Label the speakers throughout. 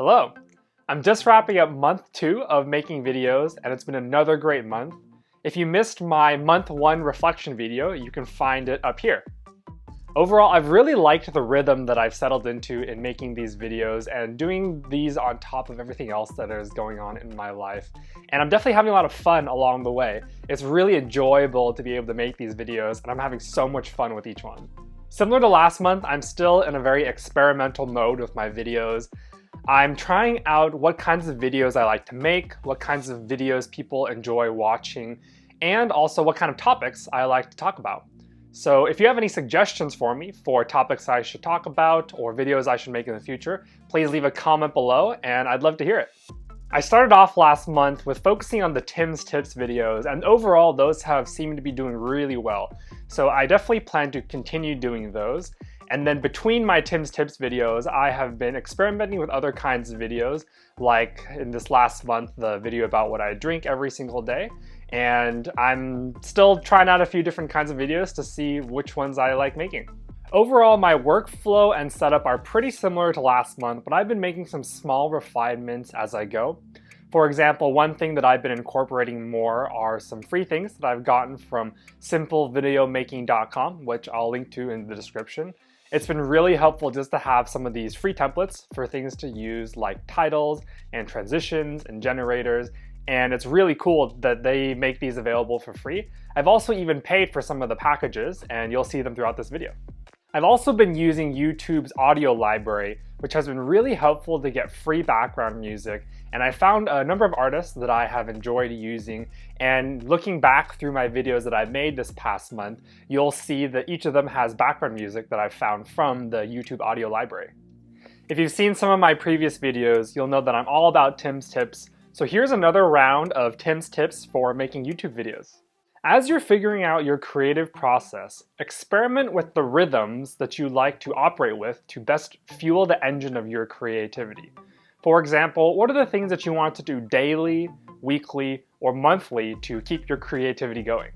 Speaker 1: Hello! I'm just wrapping up month 2 of making videos, and it's been another great month. If you missed my month 1 reflection video, you can find it up here. Overall, I've really liked the rhythm that I've settled into in making these videos and doing these on top of everything else that is going on in my life. And I'm definitely having a lot of fun along the way. It's really enjoyable to be able to make these videos, and I'm having so much fun with each one. Similar to last month, I'm still in a very experimental mode with my videos. I'm trying out what kinds of videos I like to make, what kinds of videos people enjoy watching, and also what kind of topics I like to talk about. So if you have any suggestions for me for topics I should talk about or videos I should make in the future, please leave a comment below and I'd love to hear it. I started off last month with focusing on the Tim's Tips videos, and overall those have seemed to be doing really well. So I definitely plan to continue doing those. And then between my Tim's Tips videos, I have been experimenting with other kinds of videos, like in this last month, the video about what I drink every single day. And I'm still trying out a few different kinds of videos to see which ones I like making. Overall, my workflow and setup are pretty similar to last month, but I've been making some small refinements as I go. For example, one thing that I've been incorporating more are some free things that I've gotten from simplevideomaking.com, which I'll link to in the description. It's been really helpful just to have some of these free templates for things to use like titles and transitions and generators, and it's really cool that they make these available for free. I've also even paid for some of the packages, and you'll see them throughout this video. I've also been using YouTube's audio library, which has been really helpful to get free background music, and I found a number of artists that I have enjoyed using, and looking back through my videos that I've made this past month, you'll see that each of them has background music that I've found from the YouTube audio library. If you've seen some of my previous videos, you'll know that I'm all about Tim's Tips, so here's another round of Tim's Tips for making YouTube videos. As you're figuring out your creative process, experiment with the rhythms that you like to operate with to best fuel the engine of your creativity. For example, what are the things that you want to do daily, weekly, or monthly to keep your creativity going?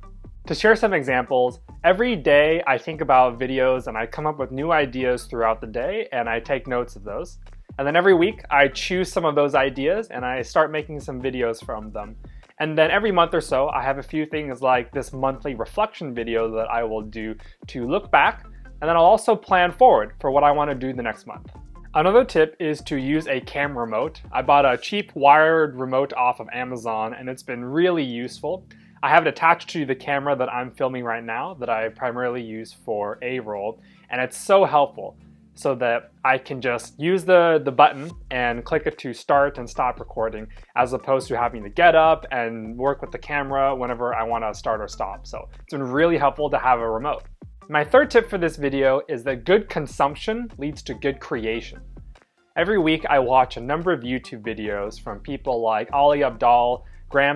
Speaker 1: To share some examples, every day I think about videos and I come up with new ideas throughout the day and I take notes of those. And then every week I choose some of those ideas and I start making some videos from them. And then every month or so I have a few things like this monthly reflection video that I will do to look back, and then I'll also plan forward for what I want to do the next month. Another tip is to use a camera remote. I bought a cheap wired remote off of Amazon and it's been really useful. I have it attached to the camera that I'm filming right now that I primarily use for A-roll, and it's so helpful so that I can just use the button and click it to start and stop recording, as opposed to having to get up and work with the camera whenever I want to start or stop. So it's been really helpful to have a remote. My third tip for this video is that good consumption leads to good creation. Every week I watch a number of YouTube videos from people like Abdaal,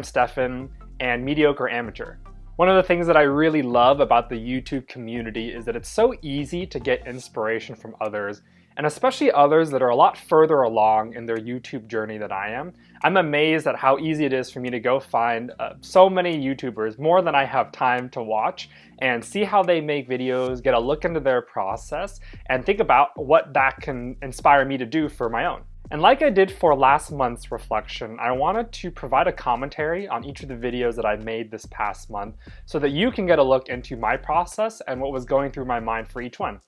Speaker 1: Stephan, and Mediocre Amateur. One of the things that I really love about the YouTube community is that it's so easy to get inspiration from others, and especially others that are a lot further along in their YouTube journey than I am. I'm amazed at how easy it is for me to go find so many YouTubers, more than I have time to watch, and see how they make videos, get a look into their process, and think about what that can inspire me to do for my own. And like I did for last month's reflection, I wanted to provide a commentary on each of the videos that I made this past month so that you can get a look into my process and what was going through my mind for each one.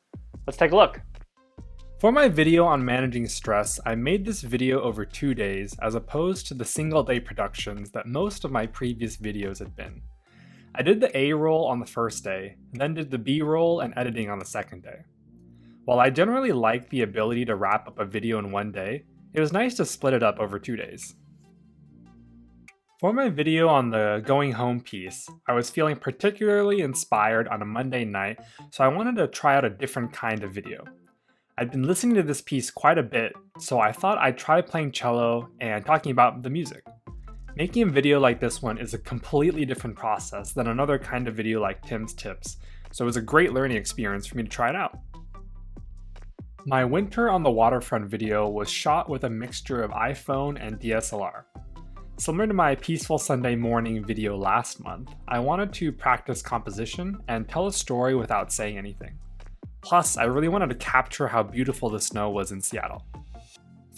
Speaker 1: Let's take a look. For my video on managing stress, I made this video over 2 days as opposed to the single day productions that most of my previous videos had been. I did the A-roll on the first day, then did the B-roll and editing on the second day. While I generally like the ability to wrap up a video in 1 day, it was nice to split it up over 2 days. For my video on the going home piece, I was feeling particularly inspired on a Monday night, so I wanted to try out a different kind of video. I'd been listening to this piece quite a bit, so I thought I'd try playing cello and talking about the music. Making a video like this one is a completely different process than another kind of video like Tim's Tips, so it was a great learning experience for me to try it out. My winter on the waterfront video was shot with a mixture of iPhone and DSLR. Similar to my Peaceful Sunday Morning video last month, I wanted to practice composition and tell a story without saying anything. Plus, I really wanted to capture how beautiful the snow was in Seattle.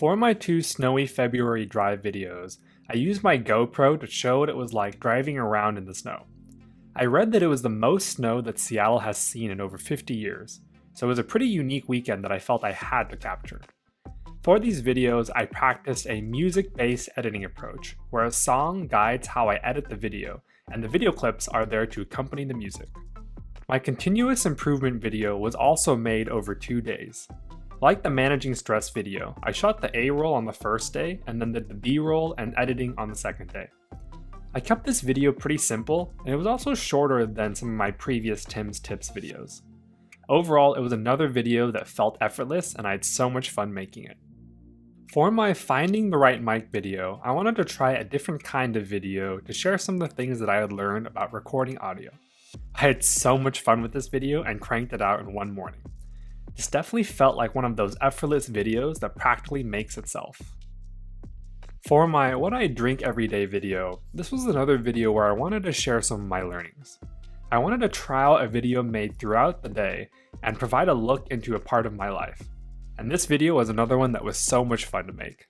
Speaker 1: For my 2 snowy February drive videos, I used my GoPro to show what it was like driving around in the snow. I read that it was the most snow that Seattle has seen in over 50 years, so it was a pretty unique weekend that I felt I had to capture. For these videos, I practiced a music-based editing approach, where a song guides how I edit the video, and the video clips are there to accompany the music. My continuous improvement video was also made over 2 days. Like the managing stress video, I shot the A-roll on the first day and then did the B-roll and editing on the second day. I kept this video pretty simple, and it was also shorter than some of my previous Tim's Tips videos. Overall, it was another video that felt effortless and I had so much fun making it. For my Finding the Right Mic video, I wanted to try a different kind of video to share some of the things that I had learned about recording audio. I had so much fun with this video and cranked it out in one morning. This definitely felt like one of those effortless videos that practically makes itself. For my What I Drink Every Day video, this was another video where I wanted to share some of my learnings. I wanted to try out a video made throughout the day and provide a look into a part of my life. And this video was another one that was so much fun to make.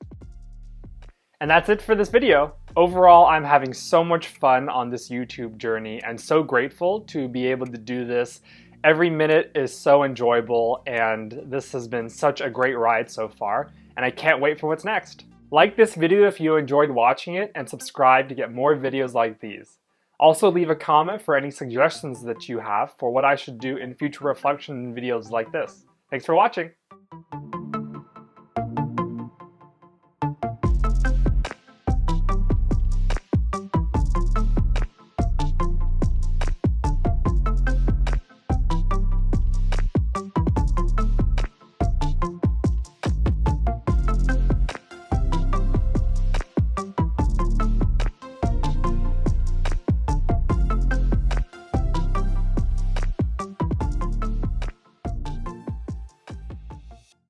Speaker 1: And that's it for this video. Overall, I'm having so much fun on this YouTube journey and so grateful to be able to do this. Every minute is so enjoyable, and this has been such a great ride so far, and I can't wait for what's next. Like this video if you enjoyed watching it, and subscribe to get more videos like these. Also leave a comment for any suggestions that you have for what I should do in future reflection videos like this. Thanks for watching!